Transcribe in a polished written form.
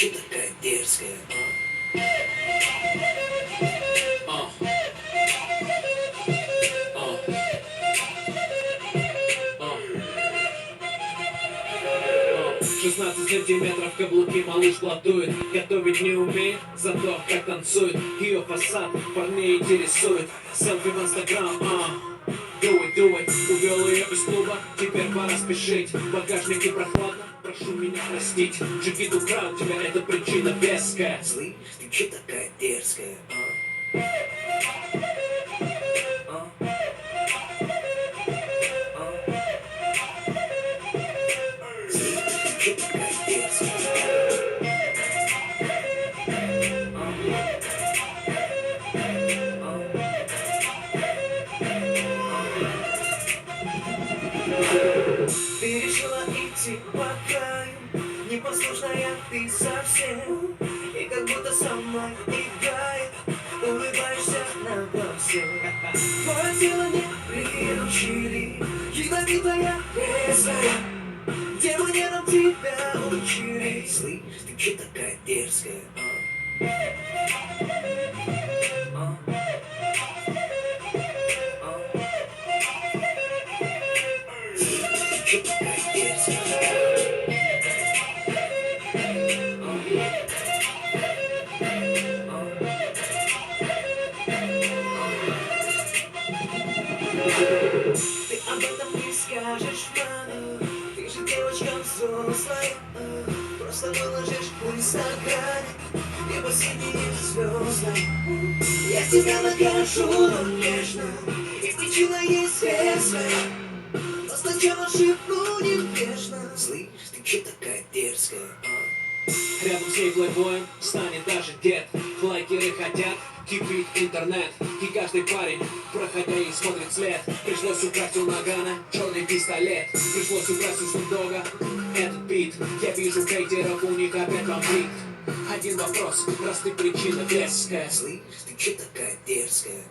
чё такая дерзкая, а? 16 сантиметров каблуки малыш платует. Готовить не умеет, зато как танцует. Ее фасад парней интересует. Селфи в инстаграм, do it. Увел ее из клуба, теперь пора спешить. В багажнике прохладно, прошу меня простить. Джигит украл тебя, это причина веская. Слышь, ты чё такая дерзкая, Чё такая дерзкая? Ты решила идти по краю, непослушная ты совсем. И как будто со мной играет, улыбаешься на все. Твое тело не приручили, ядовитая резкая. Демонером тебя учили. Слышь, ты чё такая дерзкая, Чё такая дерзкая? Ты об этом не скажешь маме. Ты же девочка взрослая. Просто выложишь в инстаграме и последние звезды. Я тебя накажу нежно, и причина есть веская. Но сначала шепну неспешно. Слышь, ты чё такая дерзкая, Рядом с ней плейбоем станет даже дед. Лайкеры хотят кипит интернет. И каждый парень, проходя и смотрит след. Пришлось украсть у Нагана черный пистолет. Пришлось украсть у Снупдога этот бит. Я вижу хейтеров, у них опять конфликт. Один вопрос, раз ты причина веская. Слышь, ты чё такая дерзкая,